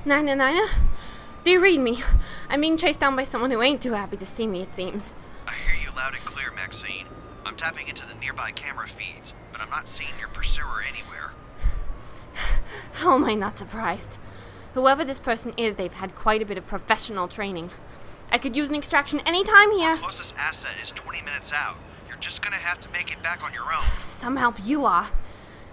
Nina? Do you read me? I'm being chased down by someone who ain't too happy to see me, it seems. I hear you loud and clear, Maxine. I'm tapping into the nearby camera feeds, but I'm not seeing your pursuer anywhere. How am I not surprised? Whoever this person is, they've had quite a bit of professional training. I could use an extraction any time here. Our closest asset is 20 minutes out. You're just gonna have to make it back on your own. Some help you are.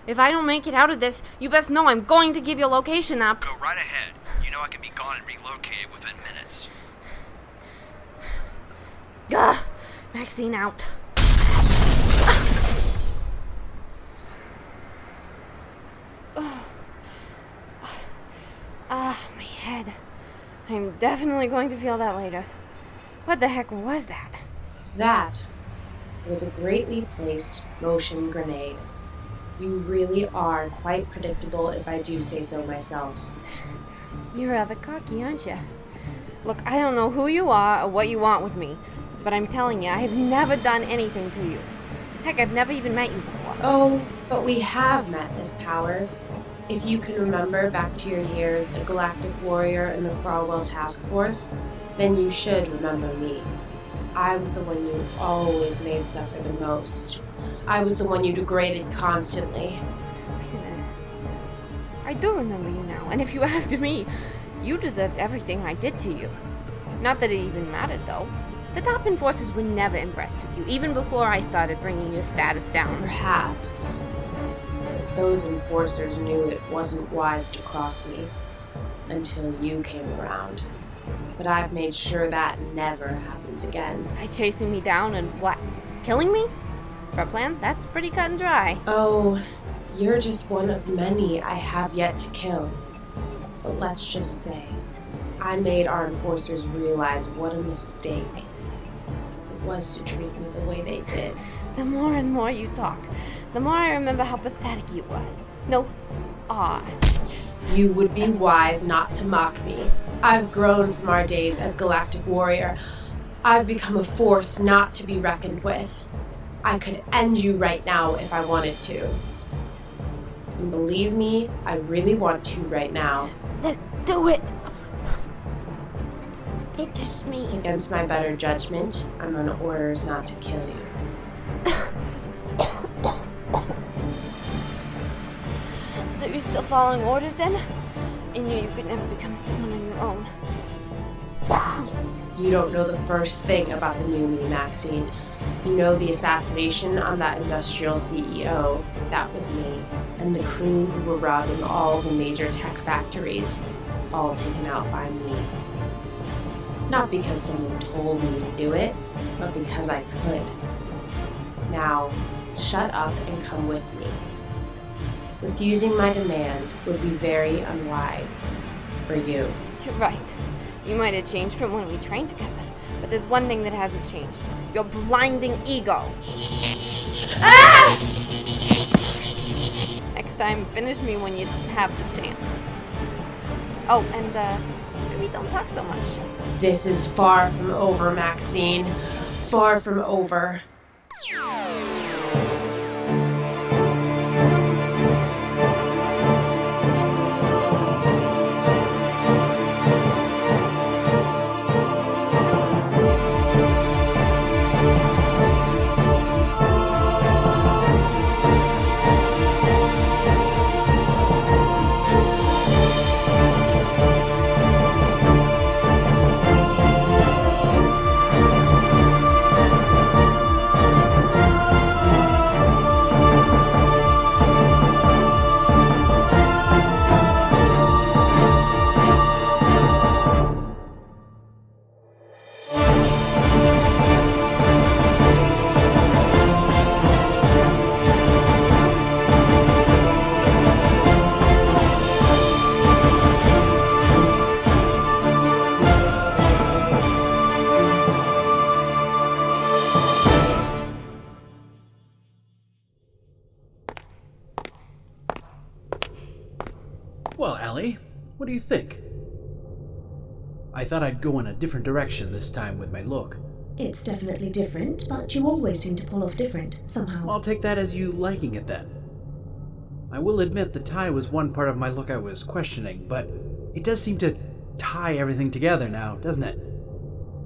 If I don't make it out of this, you best know I'm going to give your location up. Go right ahead. You know I can be gone and relocated within minutes. Ugh! Maxine out. My head. I'm definitely going to feel that later. What the heck was that? That was a greatly placed motion grenade. You really are quite predictable, if I do say so myself. You're rather cocky, aren't you? Look, I don't know who you are or what you want with me, but I'm telling you, I have never done anything to you. Heck, I've never even met you before. Oh, but we have met, Miss Powers. If you can remember back to your years a Galactic warrior in the Crawwell Task Force, then you should remember me. I was the one you always made suffer the most. I was the one you degraded constantly. Wait a minute. I do remember you now, and if you asked me, you deserved everything I did to you. Not that it even mattered, though. The top enforcers were never impressed with you, even before I started bringing your status down. Perhaps. Those enforcers knew it wasn't wise to cross me until you came around. But I've made sure that never happens again. By chasing me down and what? Killing me? For a plan? That's pretty cut and dry. Oh, you're just one of many I have yet to kill. But let's just say, I made our enforcers realize what a mistake it was to treat me the way they did. The more and more you talk, the more I remember how pathetic you were. No, You would be wise not to mock me. I've grown from our days as Galactic warrior. I've become a force not to be reckoned with. I could end you right now if I wanted to. And believe me, I really want to right now. Then do it! Finish me. Against my better judgment, I'm on orders not to kill you. So you're still following orders then? I knew you could never become someone on your own. You don't know the first thing about the new me, Maxine. You know the assassination on that industrial CEO. That was me. And the crew who were robbing all the major tech factories. All taken out by me. Not because someone told me to do it, but because I could. Now, shut up and come with me. Refusing my demand would be very unwise for you. You're right. You might have changed from when we trained together, but there's one thing that hasn't changed. Your blinding ego. Ah! Next time, finish me when you have the chance. Oh, and maybe don't talk so much. This is far from over, Maxine. Far from over. Well, Allie, what do you think? I thought I'd go in a different direction this time with my look. It's definitely different, but you always seem to pull off different, somehow. I'll take that as you liking it then. I will admit the tie was one part of my look I was questioning, but It does seem to tie everything together now, doesn't it?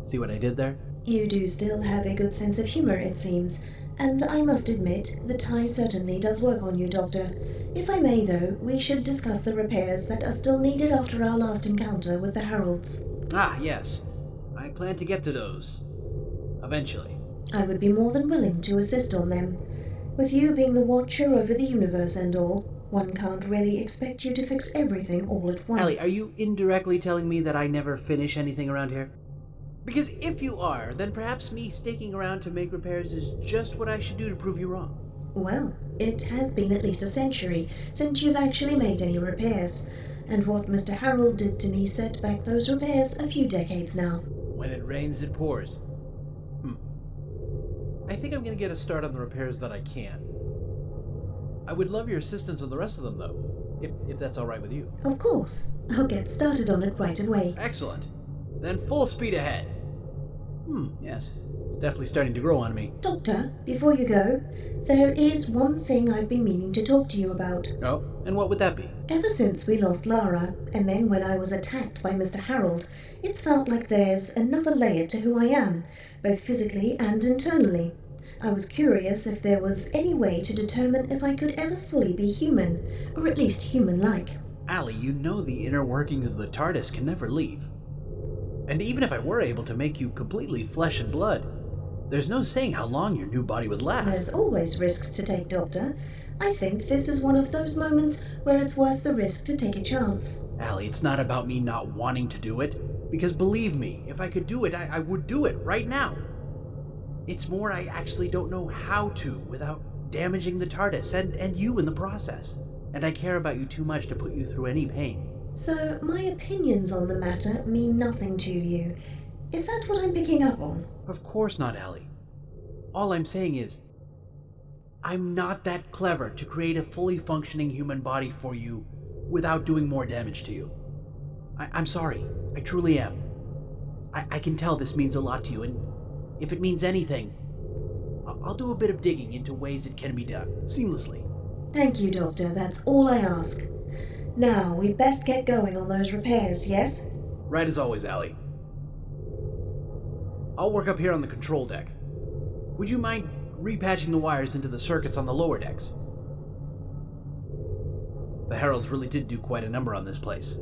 See what I did there? You do still have a good sense of humor, it seems, and I must admit, the tie certainly does work on you, Doctor. If I may, though, we should discuss the repairs that are still needed after our last encounter with the Heralds. Ah, yes. I plan to get to those. Eventually. I would be more than willing to assist on them. With you being the watcher over the universe and all, one can't really expect you to fix everything all at once. Allie, are you indirectly telling me that I never finish anything around here? Because if you are, then perhaps me sticking around to make repairs is just what I should do to prove you wrong. Well, it has been at least a century since you've actually made any repairs, and what Mr. Harold did to me set back those repairs a few decades now. When it rains, it pours. I think I'm going to get a start on the repairs that I can. I would love your assistance on the rest of them, though, if that's all right with you. Of course. I'll get started on it right away. Excellent. Then full speed ahead. Yes. It's definitely starting to grow on me. Doctor, before you go, there is one thing I've been meaning to talk to you about. Oh, and what would that be? Ever since we lost Lara, and then when I was attacked by Mr. Harold, it's felt like there's another layer to who I am, both physically and internally. I was curious if there was any way to determine if I could ever fully be human, or at least human-like. Allie, you know the inner workings of the TARDIS can never leave. And even if I were able to make you completely flesh and blood, there's no saying how long your new body would last. There's always risks to take, Doctor. I think this is one of those moments where it's worth the risk to take a chance. Allie, it's not about me not wanting to do it, because believe me, if I could do it, I would do it right now. It's more I actually don't know how to without damaging the TARDIS and you in the process. And I care about you too much to put you through any pain. So, my opinions on the matter mean nothing to you. Is that what I'm picking up on? Of course not, Allie. All I'm saying is, I'm not that clever to create a fully functioning human body for you without doing more damage to you. I'm sorry. I truly am. I can tell this means a lot to you, and if it means anything, I'll do a bit of digging into ways it can be done, seamlessly. Thank you, Doctor. That's all I ask. Now, we'd best get going on those repairs, yes? Right as always, Allie. I'll work up here on the control deck. Would you mind repatching the wires into the circuits on the lower decks? The Heralds really did do quite a number on this place.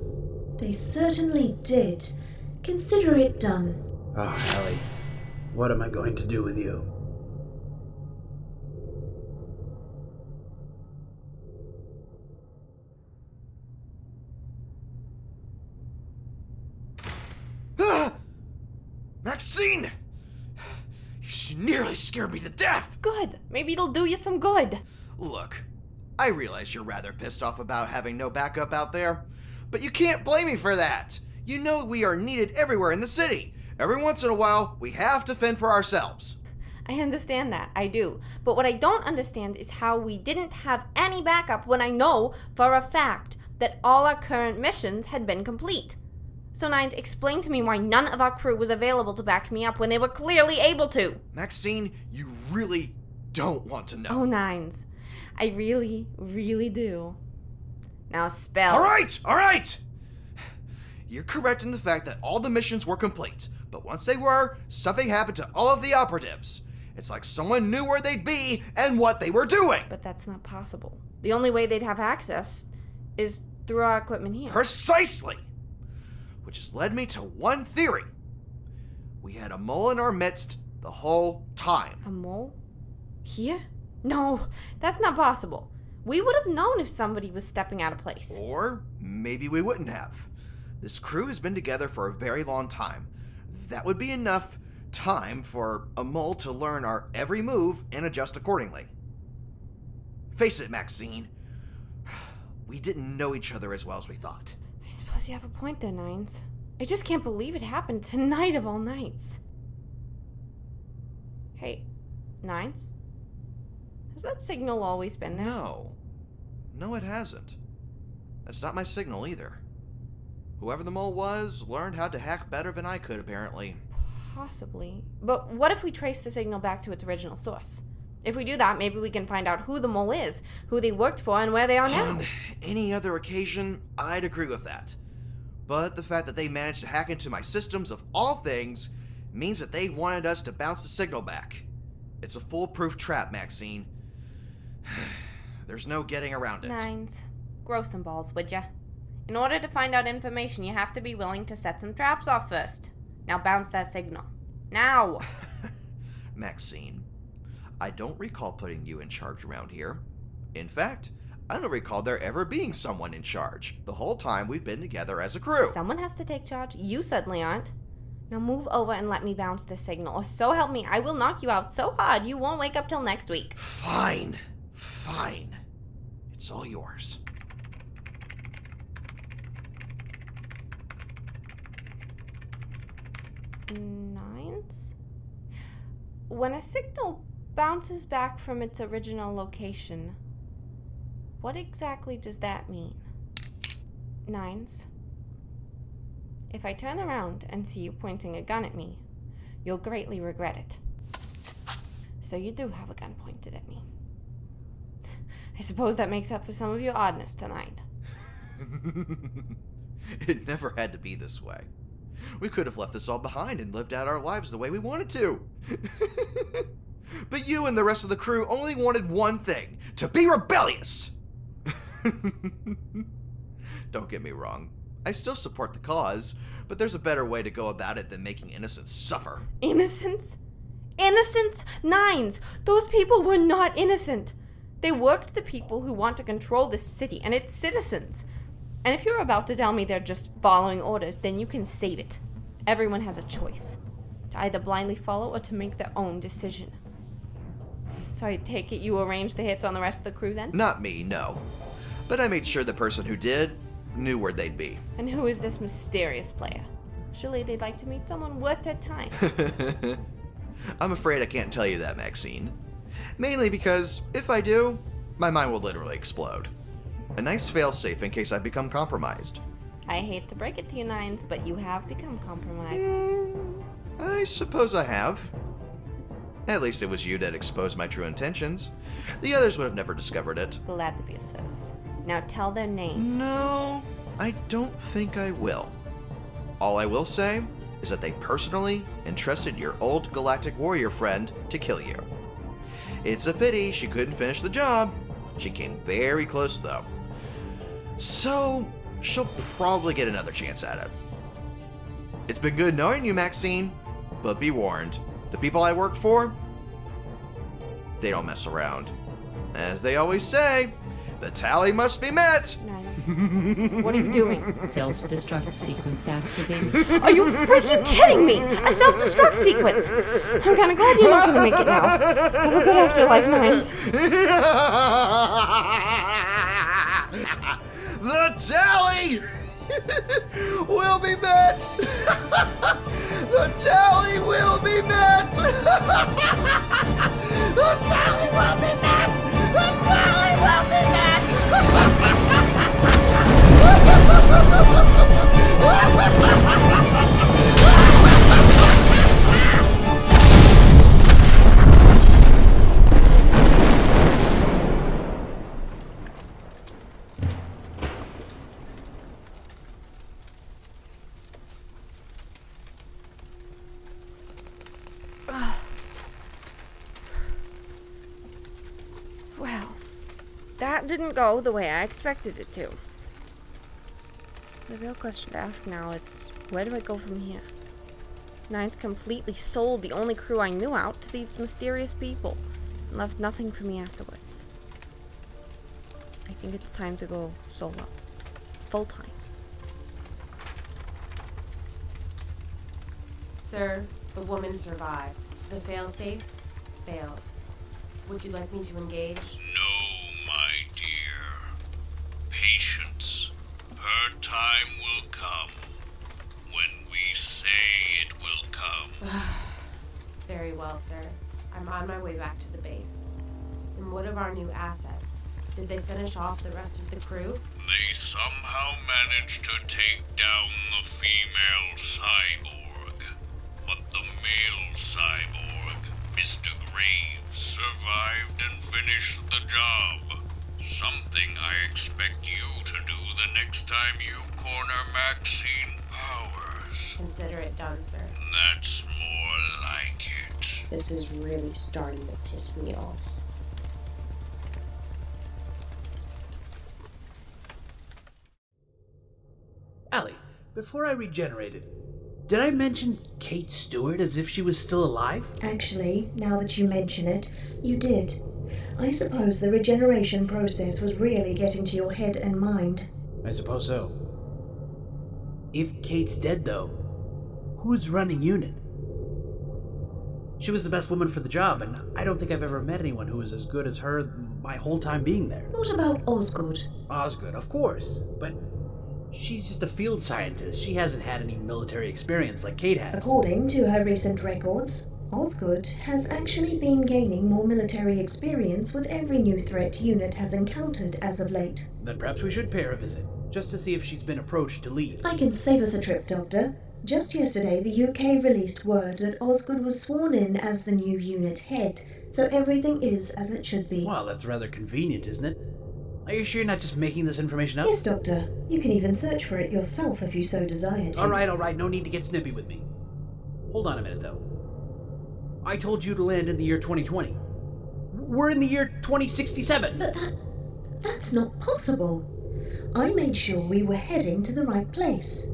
They certainly did. Consider it done. Oh, Allie, what am I going to do with you? Maxine! You nearly scared me to death! Good. Maybe it'll do you some good. Look, I realize you're rather pissed off about having no backup out there, but you can't blame me for that. You know we are needed everywhere in the city. Every once in a while, we have to fend for ourselves. I understand that. I do. But what I don't understand is how we didn't have any backup when I know for a fact that all our current missions had been complete. So, Nines, explain to me why none of our crew was available to back me up when they were clearly able to. Maxine, you really don't want to know. Oh, Nines. I really, really do. Now spell. All right! You're correct in the fact that all the missions were complete, but once they were, something happened to all of the operatives. It's like someone knew where they'd be and what they were doing. But that's not possible. The only way they'd have access is through our equipment here. Precisely! Which has led me to one theory. We had a mole in our midst the whole time. A mole? Here? No, that's not possible. We would have known if somebody was stepping out of place. Or maybe we wouldn't have. This crew has been together for a very long time. That would be enough time for a mole to learn our every move and adjust accordingly. Face it, Maxine. We didn't know each other as well as we thought. I suppose you have a point there, Nines. I just can't believe it happened tonight of all nights. Hey, Nines? Has that signal always been there? No, it hasn't. That's not my signal either. Whoever the mole was learned how to hack better than I could, apparently. Possibly. But what if we trace the signal back to its original source? If we do that, maybe we can find out who the mole is, who they worked for, and where they are now. On any other occasion, I'd agree with that. But the fact that they managed to hack into my systems of all things means that they wanted us to bounce the signal back. It's a foolproof trap, Maxine. There's no getting around it. Nines. Grow some balls, would ya? In order to find out information, you have to be willing to set some traps off first. Now bounce that signal. Now! Maxine, I don't recall putting you in charge around here. In fact, I don't recall there ever being someone in charge the whole time we've been together as a crew. Someone has to take charge. You certainly aren't. Now move over and let me bounce this signal, or so help me, I will knock you out so hard you won't wake up till next week. Fine. Fine. It's all yours. Nines? When a signal bounces back from its original location, what exactly does that mean? Nines? If I turn around and see you pointing a gun at me, you'll greatly regret it. So you do have a gun pointed at me. I suppose that makes up for some of your oddness tonight. It never had to be this way. We could have left this all behind and lived out our lives the way we wanted to. But you and the rest of the crew only wanted one thing, to be rebellious! Don't get me wrong. I still support the cause, but there's a better way to go about it than making innocents suffer. Innocents? Innocents? Nines! Those people were not innocent. They worked the people who want to control this city and its citizens. And if you're about to tell me they're just following orders, then you can save it. Everyone has a choice. To either blindly follow or to make their own decision. So I take it you arranged the hits on the rest of the crew then? Not me, no. But I made sure the person who did knew where they'd be. And who is this mysterious player? Surely they'd like to meet someone worth their time. I'm afraid I can't tell you that, Maxine. Mainly because, if I do, my mind will literally explode. A nice failsafe in case I become compromised. I hate to break it to you, Nines, but you have become compromised. I suppose I have. At least it was you that exposed my true intentions. The others would have never discovered it. Glad to be of service. Now tell their name. No, I don't think I will. All I will say is that they personally entrusted your old Galactic warrior friend to kill you. It's a pity she couldn't finish the job. She came very close, though. So, she'll probably get another chance at it. It's been good knowing you, Maxine, but be warned. The people I work for, they don't mess around. As they always say, the tally must be met! Nice. What are you doing? Self-destruct sequence activated. Are you freaking kidding me? A self-destruct sequence! I'm kinda glad you're not gonna make it now. Have a good afterlife, Nines. The tally will be met! The tally will be met! The tally will be met! The tally will be met! Well, that didn't go the way I expected it to. The real question to ask now is, where do I go from here? Nines completely sold the only crew I knew out to these mysterious people, and left nothing for me afterwards. I think it's time to go solo. Full time. Sir, the woman survived. The failsafe failed. Would you like me to engage? No, my dear. Patience. Her time will come. When we say it will come. Very well, sir. I'm on my way back to the base. And what of our new assets? Did they finish off the rest of the crew? They somehow managed to take down the female cyborg. But the male cyborg, Mr. Graves, survived and finished the job. Something I expect you to do the next time you corner Maxine Powers. Consider it done, sir. That's more like it. This is really starting to piss me off. Allie, before I regenerated, did I mention Kate Stewart as if she was still alive? Actually, now that you mention it, you did. I suppose the regeneration process was really getting to your head and mind. I suppose so. If Kate's dead, though, who's running UNIT? She was the best woman for the job, and I don't think I've ever met anyone who was as good as her my whole time being there. What about Osgood? Osgood, of course, but she's just a field scientist. She hasn't had any military experience like Kate has. According to her recent records, Osgood has actually been gaining more military experience with every new threat UNIT has encountered as of late. Then perhaps we should pay her a visit, just to see if she's been approached to lead. I can save us a trip, Doctor. Just yesterday, the UK released word that Osgood was sworn in as the new UNIT head, so everything is as it should be. Well, that's rather convenient, isn't it? Are you sure you're not just making this information up? Yes, Doctor. You can even search for it yourself if you so desire to. All right, no need to get snippy with me. Hold on a minute, though. I told you to land in the year 2020. We're in the year 2067. But that's not possible. I made sure we were heading to the right place.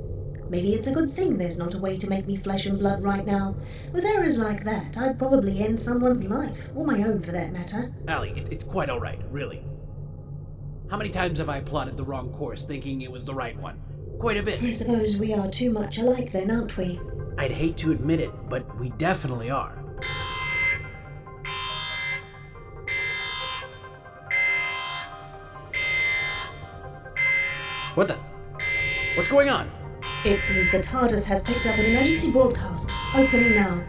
Maybe it's a good thing there's not a way to make me flesh and blood right now. With errors like that, I'd probably end someone's life, or my own for that matter. Allie, it's quite all right, really. How many times have I plotted the wrong course thinking it was the right one? Quite a bit. I suppose we are too much alike then, aren't we? I'd hate to admit it, but we definitely are. What the? What's going on? It seems the TARDIS has picked up an emergency broadcast. Opening now.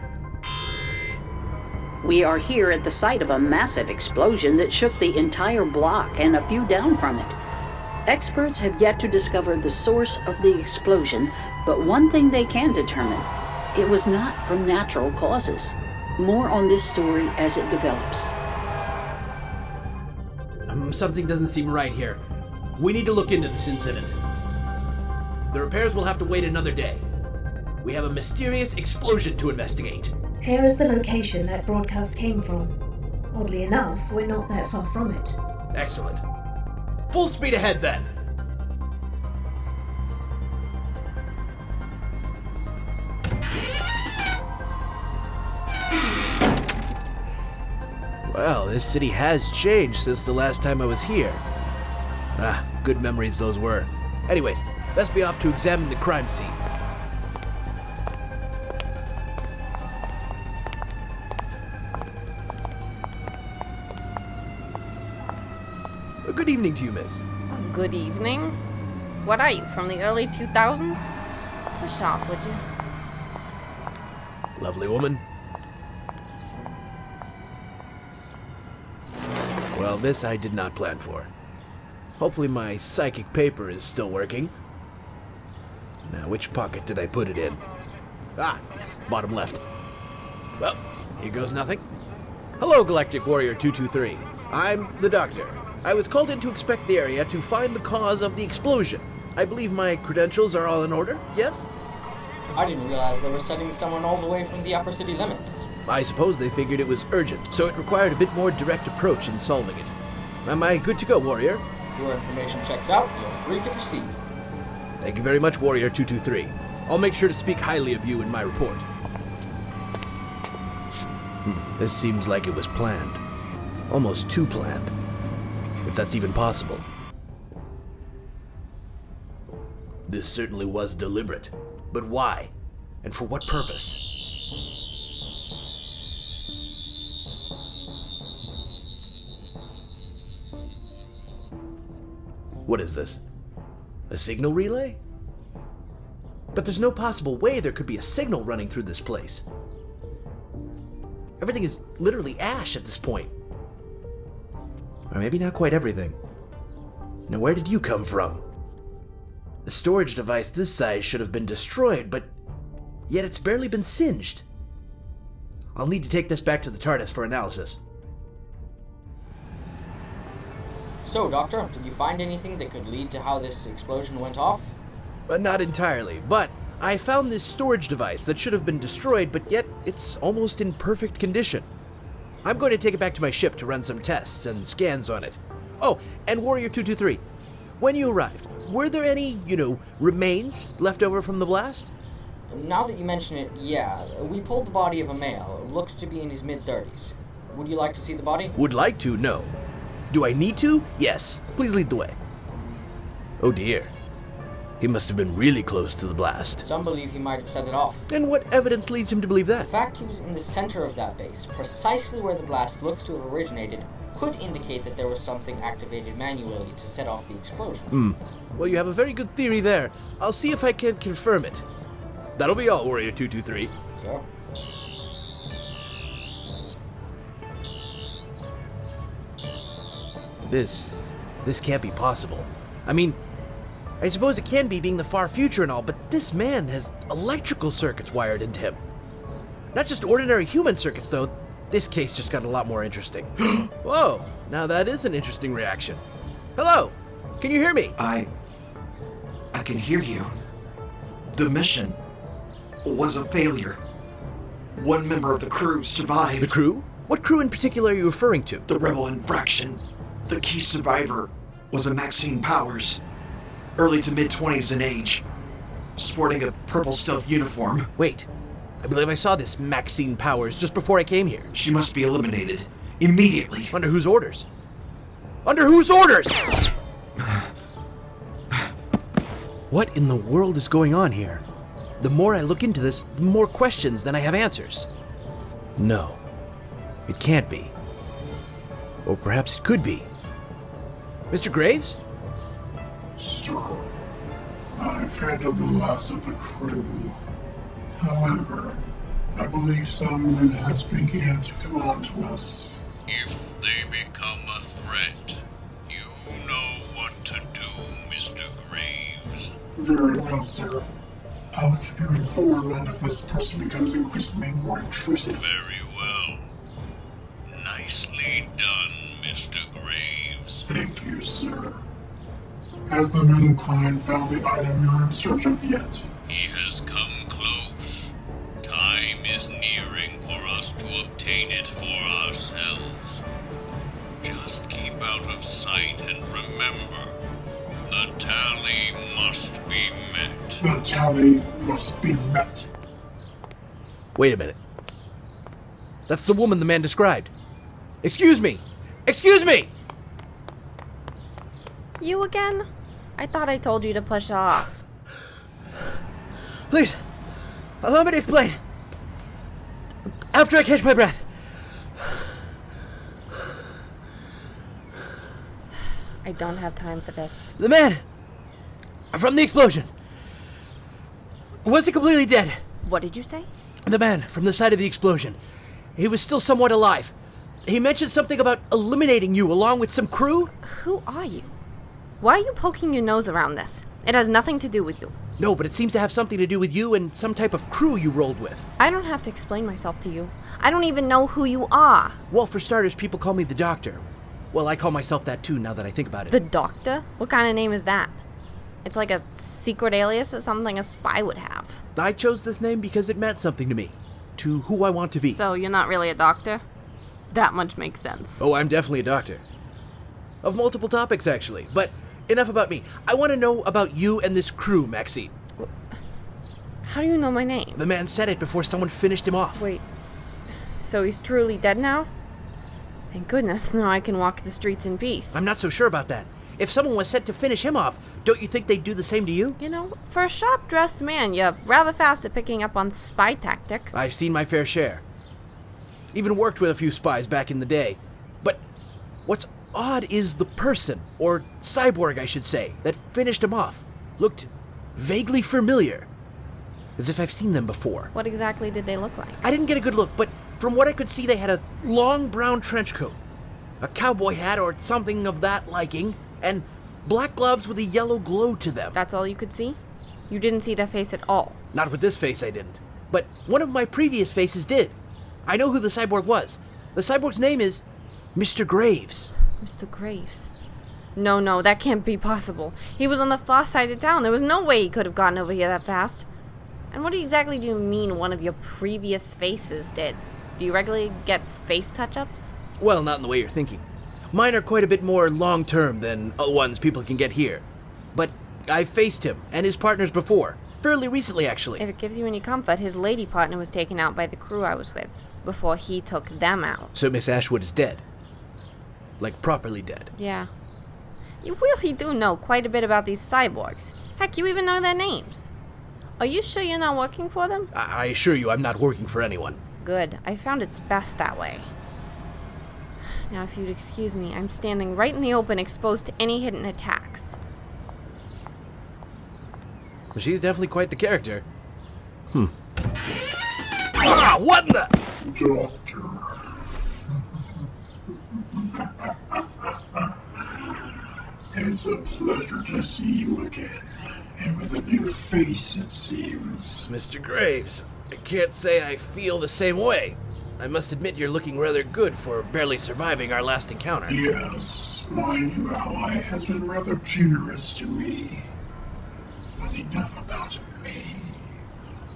We are here at the site of a massive explosion that shook the entire block and a few down from it. Experts have yet to discover the source of the explosion, but one thing they can determine: it was not from natural causes. More on this story as it develops. Something doesn't seem right here. We need to look into this incident. The repairs will have to wait another day. We have a mysterious explosion to investigate. Here is the location that broadcast came from. Oddly enough, we're not that far from it. Excellent. Full speed ahead, then! Well, this city has changed since the last time I was here. Good memories those were. Anyways, best be off to examine the crime scene. Good evening to you, miss. Good evening. What are you, from the early 2000s? Push off, would you? Lovely woman. Well, this I did not plan for. Hopefully my psychic paper is still working. Now, which pocket did I put it in? Bottom left. Well, here goes nothing. Hello, Galactic Warrior 223. I'm the Doctor. I was called in to inspect the area to find the cause of the explosion. I believe my credentials are all in order, yes? I didn't realize they were sending someone all the way from the upper city limits. I suppose they figured it was urgent, so it required a bit more direct approach in solving it. Am I good to go, Warrior? Your information checks out. You're free to proceed. Thank you very much, Warrior 223. I'll make sure to speak highly of you in my report. This seems like it was planned. Almost too planned. If that's even possible. This certainly was deliberate. But why? And for what purpose? What is this? A signal relay? But there's no possible way there could be a signal running through this place. Everything is literally ash at this point. Or maybe not quite everything. Now, where did you come from? A storage device this size should have been destroyed, but yet it's barely been singed. I'll need to take this back to the TARDIS for analysis. So, Doctor, did you find anything that could lead to how this explosion went off? Not entirely, but I found this storage device that should have been destroyed, but yet it's almost in perfect condition. I'm going to take it back to my ship to run some tests and scans on it. Oh, and Warrior 223, when you arrived, were there any, remains left over from the blast? Now that you mention it, yeah. We pulled the body of a male. Looked to be in his mid-30s. Would you like to see the body? Would like to, no. Do I need to? Yes. Please lead the way. Oh dear. He must have been really close to the blast. Some believe he might have set it off. And what evidence leads him to believe that? The fact he was in the center of that base, precisely where the blast looks to have originated, could indicate that there was something activated manually to set off the explosion. Well, you have a very good theory there. I'll see if I can confirm it. That'll be all, Warrior 223. So? This can't be possible. I mean, I suppose it can be being the far future and all, but this man has electrical circuits wired into him. Not just ordinary human circuits, though. This case just got a lot more interesting. Whoa, now that is an interesting reaction. Hello, can you hear me? I can hear you. The mission was a failure. One member of the crew survived. The crew? What crew in particular are you referring to? The rebel infraction. The key survivor was a Maxine Powers, early to mid-20s in age, sporting a purple stealth uniform. Wait, I believe I saw this Maxine Powers just before I came here. She must be eliminated. Immediately. Under whose orders? Under whose orders? What in the world is going on here? The more I look into this, the more questions than I have answers. No, it can't be. Or perhaps it could be. Mr. Graves? Sir, I've handled the loss of the crew. However, I believe someone has begun to come on to us. If they become a threat, you know what to do, Mr. Graves. Very well, sir. I'll keep you informed if this person becomes increasingly more intrusive. Very well. Nicely done, Mr. Graves. Thank you, sir. Has the man Klein found the item you're in search of yet? He has come close. Time is nearing for us to obtain it for ourselves. Just keep out of sight and remember, the tally must be met. The tally must be met. Wait a minute. That's the woman the man described. Excuse me! Excuse me! You again? I thought I told you to push off. Please, allow me to explain. After I catch my breath. I don't have time for this. The man from the explosion. Was he completely dead? What did you say? The man from the side of the explosion. He was still somewhat alive. He mentioned something about eliminating you along with some crew. Who are you? Why are you poking your nose around this? It has nothing to do with you. No, but it seems to have something to do with you and some type of crew you rolled with. I don't have to explain myself to you. I don't even know who you are. Well, for starters, people call me the Doctor. Well, I call myself that too now that I think about it. The Doctor? What kind of name is that? It's like a secret alias or something a spy would have. I chose this name because it meant something to me. To who I want to be. So you're not really a doctor? That much makes sense. Oh, I'm definitely a doctor. Of multiple topics, actually. But enough about me. I want to know about you and this crew, Maxine. How do you know my name? The man said it before someone finished him off. Wait, so he's truly dead now? Thank goodness, now I can walk the streets in peace. I'm not so sure about that. If someone was set to finish him off, don't you think they'd do the same to you? You know, for a sharp-dressed man, you're rather fast at picking up on spy tactics. I've seen my fair share. Even worked with a few spies back in the day. But what's odd is the person, or cyborg I should say, that finished him off. Looked vaguely familiar. As if I've seen them before. What exactly did they look like? I didn't get a good look, but from what I could see, they had a long brown trench coat, a cowboy hat or something of that liking, and black gloves with a yellow glow to them. That's all you could see? You didn't see their face at all? Not with this face, I didn't. But one of my previous faces did. I know who the cyborg was. The cyborg's name is Mr. Graves. Mr. Graves. No, that can't be possible. He was on the far side of town. There was no way he could have gotten over here that fast. And what exactly do you mean one of your previous faces did? Do you regularly get face touch-ups? Well, not in the way you're thinking. Mine are quite a bit more long-term than ones people can get here. But I've faced him and his partners before. Fairly recently, actually. If it gives you any comfort, his lady partner was taken out by the crew I was with before he took them out. So Miss Ashwood is dead? Like, properly dead? Yeah. You really do know quite a bit about these cyborgs. Heck, you even know their names. Are you sure you're not working for them? I assure you I'm not working for anyone. Good. I found it's best that way. Now, if you'd excuse me, I'm standing right in the open, exposed to any hidden attacks. Well, she's definitely quite the character. Ah, what in the... Doctor. It's a pleasure to see you again. And with a new face, it seems. Mr. Graves, I can't say I feel the same way. I must admit you're looking rather good for barely surviving our last encounter. Yes, my new ally has been rather generous to me. But enough about me.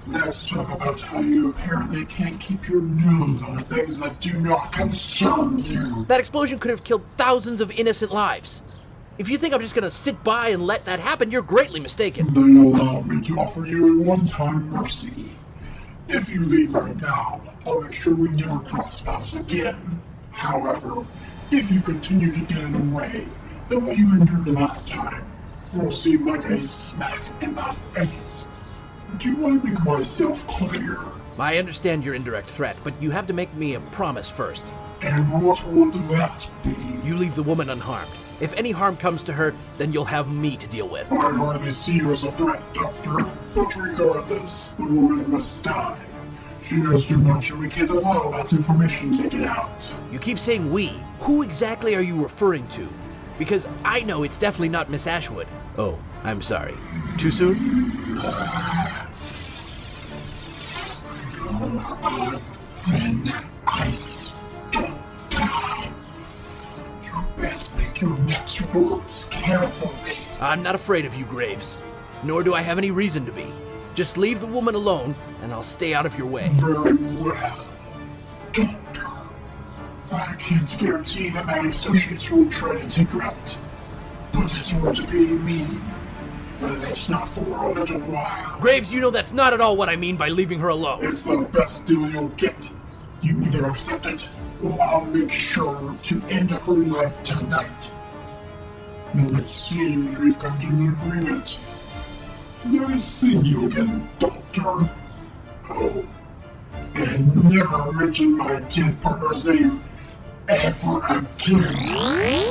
Let's talk about how you apparently can't keep your nose on things that do not concern you. That explosion could have killed thousands of innocent lives. If you think I'm just gonna sit by and let that happen, you're greatly mistaken. Then allow me to offer you a one-time mercy. If you leave right now, I'll make sure we never cross paths again. However, if you continue to get in the way, then what you endured last time will seem like a smack in the face. Do you want to make myself clear? I understand your indirect threat, but you have to make me a promise first. And what would that be? You leave the woman unharmed. If any harm comes to her, then you'll have me to deal with. I hardly see you as a threat, Doctor. But regardless, the woman must die. She knows too much and we can't allow that information to get out. You keep saying we. Who exactly are you referring to? Because I know it's definitely not Miss Ashwood. Oh, I'm sorry. Too soon? Then I stood down. You best pick your next words carefully. I'm not afraid of you, Graves. Nor do I have any reason to be. Just leave the woman alone, and I'll stay out of your way. Very well, Doctor. I can't guarantee that my associates won't try to take her out. But it won't be me. At least not for a little while. Graves, you know that's not at all what I mean by leaving her alone. It's the best deal you'll get. You either accept it, or I'll make sure to end her life tonight. Now it seems we've come to an agreement. Nice seeing you again, Doctor. Oh, and never mention my dead partner's name ever again.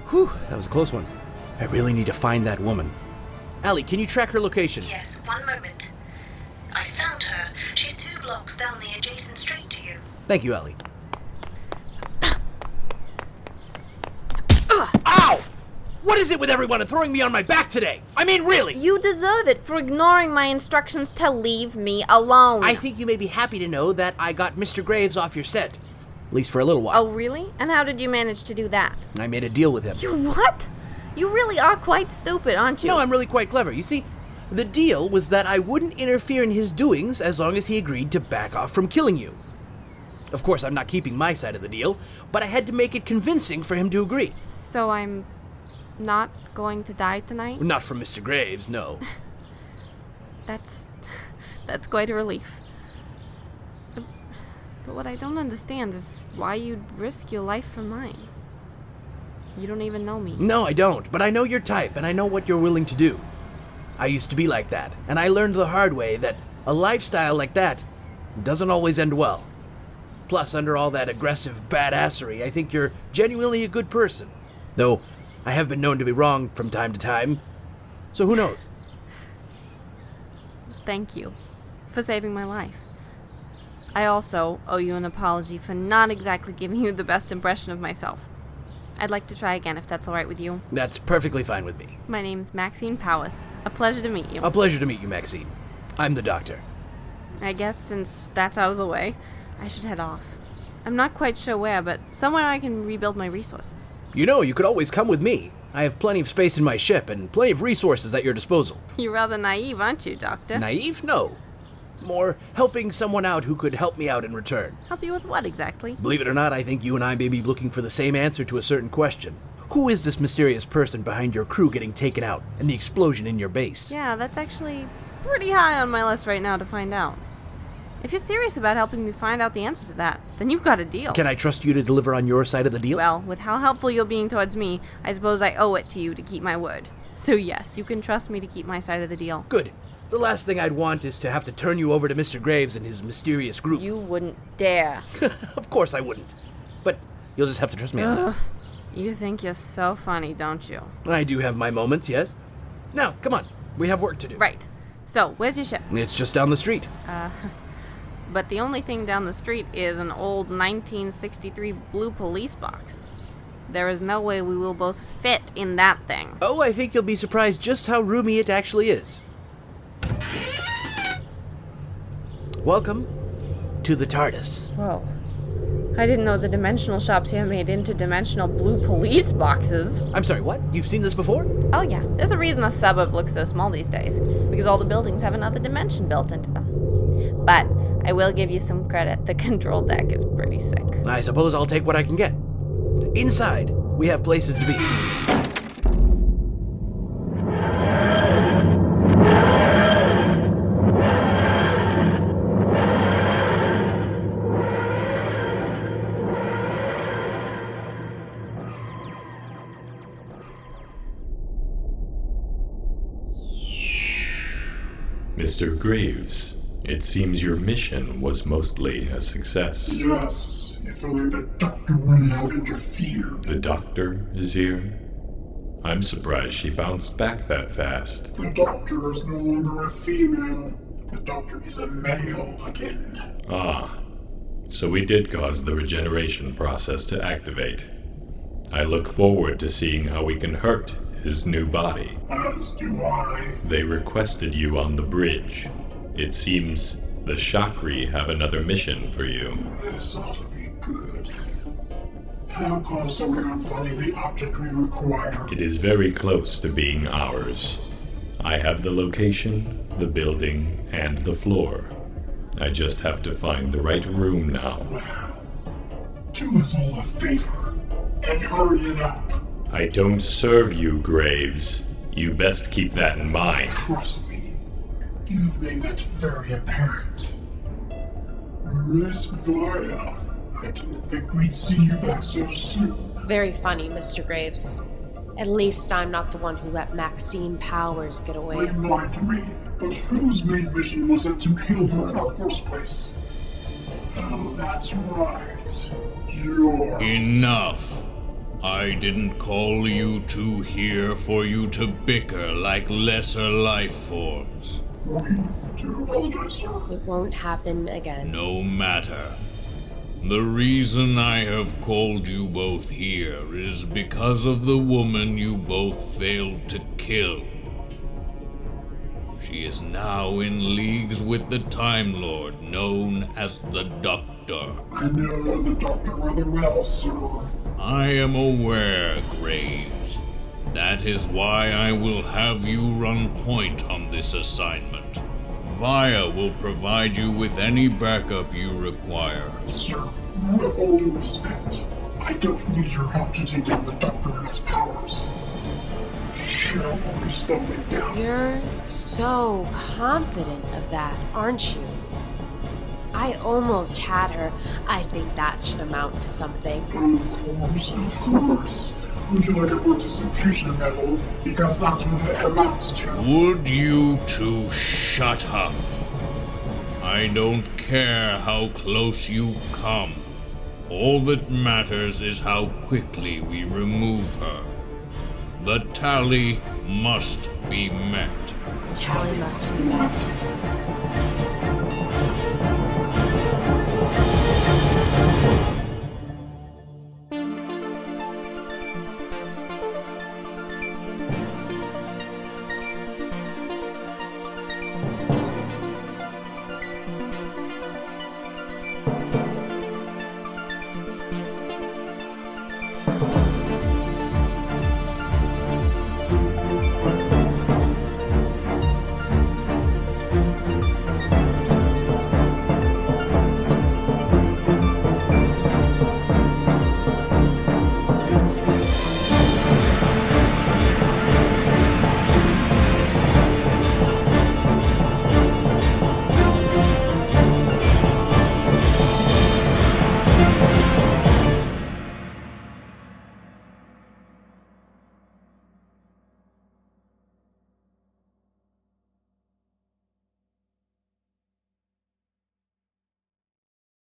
Whew, that was a close one. I really need to find that woman. Allie, can you track her location? Yes, one moment. I found her. She's 2 blocks down the adjacent street to you. Thank you, Allie. Ow! What is it with everyone and throwing me on my back today? I mean, really! You deserve it for ignoring my instructions to leave me alone. I think you may be happy to know that I got Mr. Graves off your scent. At least for a little while. Oh, really? And how did you manage to do that? I made a deal with him. You what? You really are quite stupid, aren't you? No, I'm really quite clever. You see, the deal was that I wouldn't interfere in his doings as long as he agreed to back off from killing you. Of course, I'm not keeping my side of the deal, but I had to make it convincing for him to agree. So I'm not going to die tonight? Not from Mr. Graves, no. That's quite a relief. But what I don't understand is why you'd risk your life for mine. You don't even know me. No, I don't, but I know your type, and I know what you're willing to do. I used to be like that, and I learned the hard way that a lifestyle like that doesn't always end well. Plus, under all that aggressive badassery, I think you're genuinely a good person. Though, I have been known to be wrong from time to time, so who knows? Thank you for saving my life. I also owe you an apology for not exactly giving you the best impression of myself. I'd like to try again if that's alright with you. That's perfectly fine with me. My name's Maxine Powers. A pleasure to meet you. A pleasure to meet you, Maxine. I'm the doctor. I guess since that's out of the way, I should head off. I'm not quite sure where, but somewhere I can rebuild my resources. You know, you could always come with me. I have plenty of space in my ship and plenty of resources at your disposal. You're rather naive, aren't you, Doctor? Naive? No. More helping someone out who could help me out in return. Help you with what exactly? Believe it or not, I think you and I may be looking for the same answer to a certain question. Who is this mysterious person behind your crew getting taken out and the explosion in your base? Yeah, that's actually pretty high on my list right now to find out. If you're serious about helping me find out the answer to that, then you've got a deal. Can I trust you to deliver on your side of the deal? Well, with how helpful you're being towards me, I suppose I owe it to you to keep my word. So yes, you can trust me to keep my side of the deal. Good. The last thing I'd want is to have to turn you over to Mr. Graves and his mysterious group. You wouldn't dare. Of course I wouldn't. But you'll just have to trust me on that. You think you're so funny, don't you? I do have my moments, yes. Now, come on. We have work to do. Right. So, where's your ship? It's just down the street. But the only thing down the street is an old 1963 blue police box. There is no way we will both fit in that thing. Oh, I think you'll be surprised just how roomy it actually is. Welcome to the TARDIS. Whoa. I didn't know the dimensional shops here made interdimensional blue police boxes. I'm sorry, what? You've seen this before? Oh yeah, there's a reason a suburb looks so small these days. Because all the buildings have another dimension built into them. But I will give you some credit. The control deck is pretty sick. I suppose I'll take what I can get. Inside, we have places to be. Mr. Graves, it seems your mission was mostly a success. Yes, if only the doctor wouldn't have interfered. The doctor is here? I'm surprised she bounced back that fast. The doctor is no longer a female. The doctor is a male again. Ah, so we did cause the regeneration process to activate. I look forward to seeing how we can hurt his new body. As do I. They requested you on the bridge. It seems the Shakri have another mission for you. This ought to be good. How close are we on finding the object we require? It is very close to being ours. I have the location, the building, and the floor. I just have to find the right room now. Well, do us all a favor and hurry it up. I don't serve you, Graves. You best keep that in mind. Trust me, you've made that very apparent. Miss Viya, I didn't think we'd see you back so soon. Very funny, Mr. Graves. At least I'm not the one who let Maxine Powers get away. Remind me, but whose main mission was it to kill her in the first place? Oh, that's right. Yours. Enough. I didn't call you two here for you to bicker like lesser life forms. We do apologize, sir. It won't happen again. No matter. The reason I have called you both here is because of the woman you both failed to kill. She is now in leagues with the Time Lord, known as the Doctor. I know the Doctor rather well, sir. I am aware, Graves. That is why I will have you run point on this assignment. Viya will provide you with any backup you require. Sir, with all due respect, I don't need your help to take down the Doctor and his powers. Shall we slow it down? You're so confident of that, aren't you? I almost had her. I think that should amount to something. Of course. Would you like a participation medal? Because that's what it amounts to. Would you two shut up? I don't care how close you come. All that matters is how quickly we remove her. The tally must be met. The tally must be met.